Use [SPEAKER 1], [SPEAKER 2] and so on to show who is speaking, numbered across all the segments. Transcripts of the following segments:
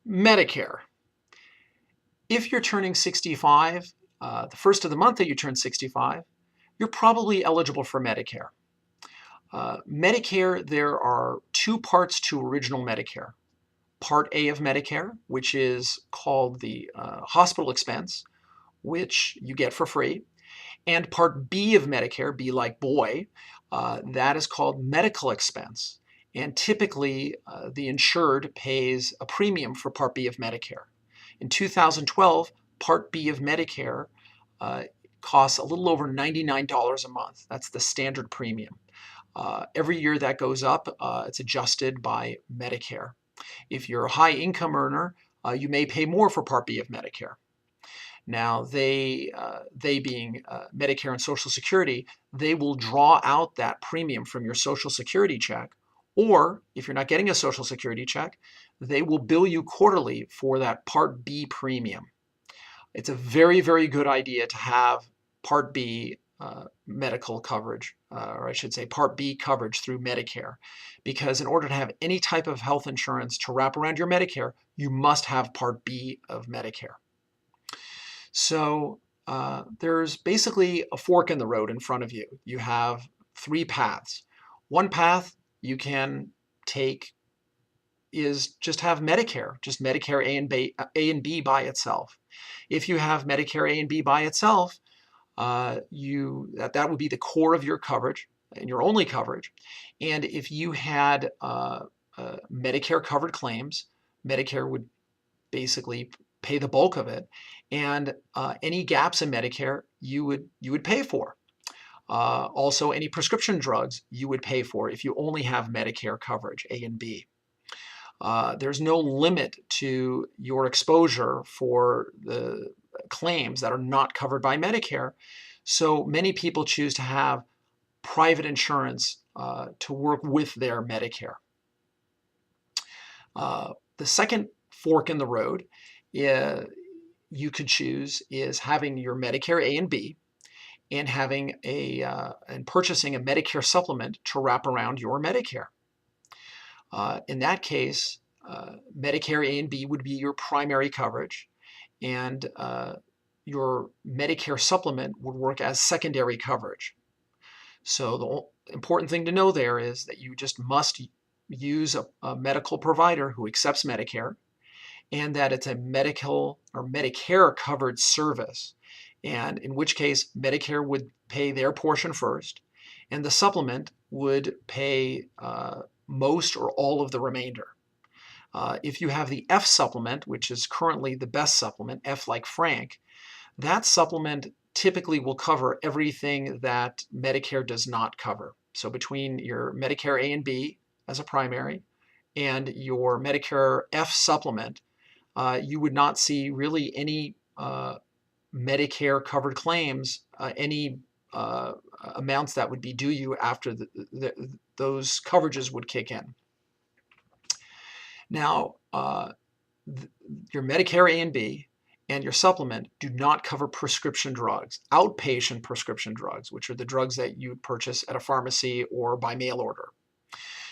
[SPEAKER 1] Medicare. If you're turning 65, the first of the month that you turn 65, you're probably eligible for Medicare. Medicare, there are two parts to original Medicare. Part A of Medicare, which is called the hospital expense, which you get for free. And Part B of Medicare, B like boy, that is called medical expense. And typically, the insured pays a premium for Part B of Medicare. In 2012, Part B of Medicare costs a little over $99 a month. That's the standard premium. Every year that goes up, it's adjusted by Medicare. If you're a high income earner, you may pay more for Part B of Medicare. Now, they being Medicare and Social Security, they will draw out that premium from your Social Security check, or if you're not getting a Social Security check, they will bill you quarterly for that Part B premium. It's a very, very good idea to have Part B medical coverage, or I should say Part B coverage through Medicare, because in order to have any type of health insurance to wrap around your Medicare, you must have Part B of Medicare. So there's basically a fork in the road in front of you. You have three paths. One path you can take is just have Medicare, just Medicare A and B by itself. If you have Medicare A and B by itself, that would be the core of your coverage and your only coverage. And if you had Medicare covered claims, Medicare would basically pay the bulk of it, and any gaps in Medicare you would pay for. Also, any prescription drugs you would pay for if you only have Medicare coverage A and B. There's no limit to your exposure for the claims that are not covered by Medicare. So many people choose to have private insurance to work with their Medicare. The second fork in the road you could choose is having your Medicare A and B and having and purchasing a Medicare supplement to wrap around your Medicare. In that case, Medicare A and B would be your primary coverage, and your Medicare supplement would work as secondary coverage. So the important thing to know there is that you just must use a medical provider who accepts Medicare, and that it's a medical or Medicare covered service, and in which case Medicare would pay their portion first, and the supplement would pay most or all of the remainder. If you have the F supplement, which is currently the best supplement, F like Frank, that supplement typically will cover everything that Medicare does not cover. So between your Medicare A and B as a primary and your Medicare F supplement, you would not see really any Medicare covered claims, any amounts that would be due you after those coverages would kick in. Now, your Medicare A and B and your supplement do not cover prescription drugs, outpatient prescription drugs, which are the drugs that you purchase at a pharmacy or by mail order.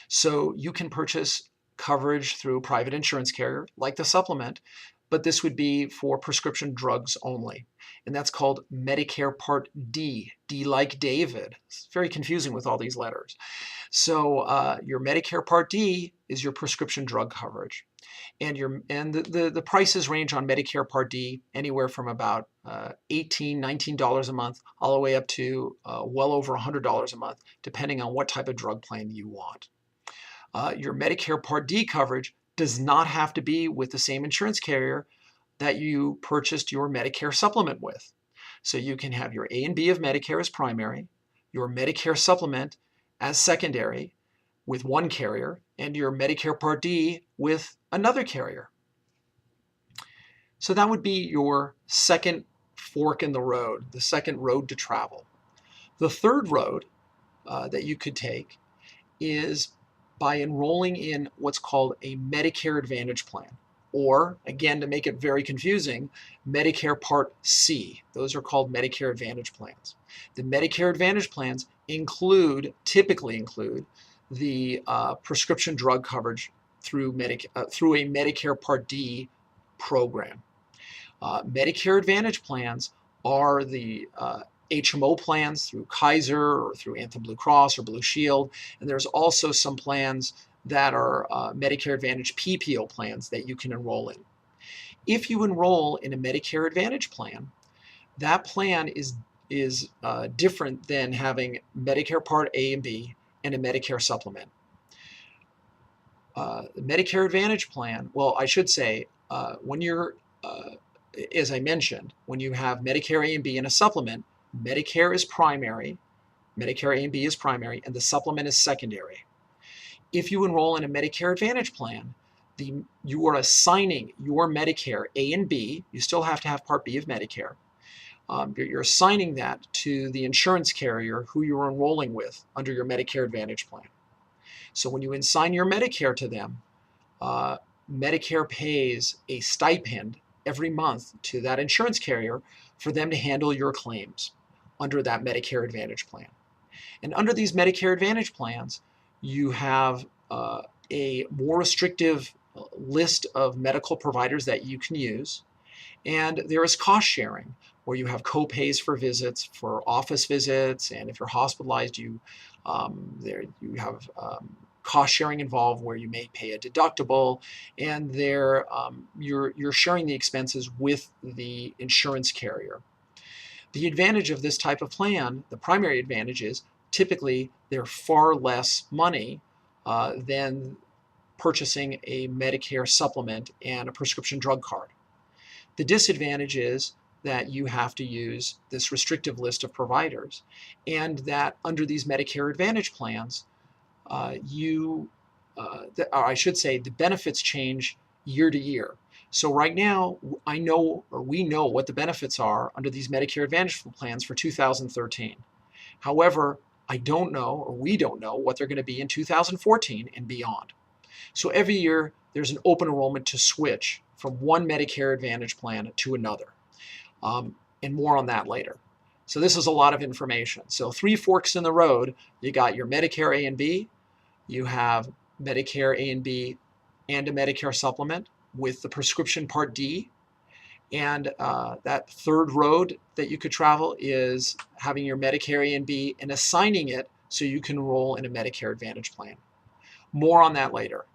[SPEAKER 1] So you can purchase coverage through a private insurance carrier like the supplement, but this would be for prescription drugs only. And that's called Medicare Part D, D like David. It's very confusing with all these letters. So your Medicare Part D is your prescription drug coverage. And the prices range on Medicare Part D anywhere from about $18, $19 a month all the way up to well over $100 a month, depending on what type of drug plan you want. Your Medicare Part D coverage does not have to be with the same insurance carrier that you purchased your Medicare supplement with. So you can have your A and B of Medicare as primary, your Medicare supplement as secondary with one carrier, and your Medicare Part D with another carrier. So that would be your second fork in the road, the second road to travel. The third road that you could take is by enrolling in what's called a Medicare Advantage plan, or again, to make it very confusing, Medicare Part C. Those are called Medicare Advantage plans. The Medicare Advantage plans typically include the prescription drug coverage through a Medicare Part D program. Medicare Advantage plans are the HMO plans through Kaiser or through Anthem Blue Cross or Blue Shield, and there's also some plans that are Medicare Advantage PPO plans that you can enroll in. If you enroll in a Medicare Advantage plan, that plan is different than having Medicare Part A and B and a Medicare supplement. The Medicare Advantage plan, well, I should say, when you're, as I mentioned, when you have Medicare A and B and a supplement, Medicare is primary, Medicare A and B is primary, and the supplement is secondary. If you enroll in a Medicare Advantage plan, you are assigning your Medicare A and B, you still have to have Part B of Medicare, you're assigning that to the insurance carrier who you're enrolling with under your Medicare Advantage plan. So when you assign your Medicare to them, Medicare pays a stipend every month to that insurance carrier for them to handle your claims under that Medicare Advantage plan. And under these Medicare Advantage plans, you have a more restrictive list of medical providers that you can use. And there is cost sharing, where you have co-pays for visits, for office visits, and if you're hospitalized, you have cost sharing involved where you may pay a deductible, and you're sharing the expenses with the insurance carrier. The advantage of this type of plan, the primary advantage is typically they're far less money than purchasing a Medicare supplement and a prescription drug card. The disadvantage is that you have to use this restrictive list of providers, and that under these Medicare Advantage plans, I should say the benefits change year to year. So right now, we know what the benefits are under these Medicare Advantage plans for 2013. However, we don't know what they're going to be in 2014 and beyond. So every year, there's an open enrollment to switch from one Medicare Advantage plan to another. And more on that later. So this is a lot of information. So 3 forks in the road. You got your Medicare A and B, you have Medicare A and B and a Medicare supplement with the prescription Part D, and that third road that you could travel is having your Medicare A and B and assigning it so you can enroll in a Medicare Advantage plan. More on that later.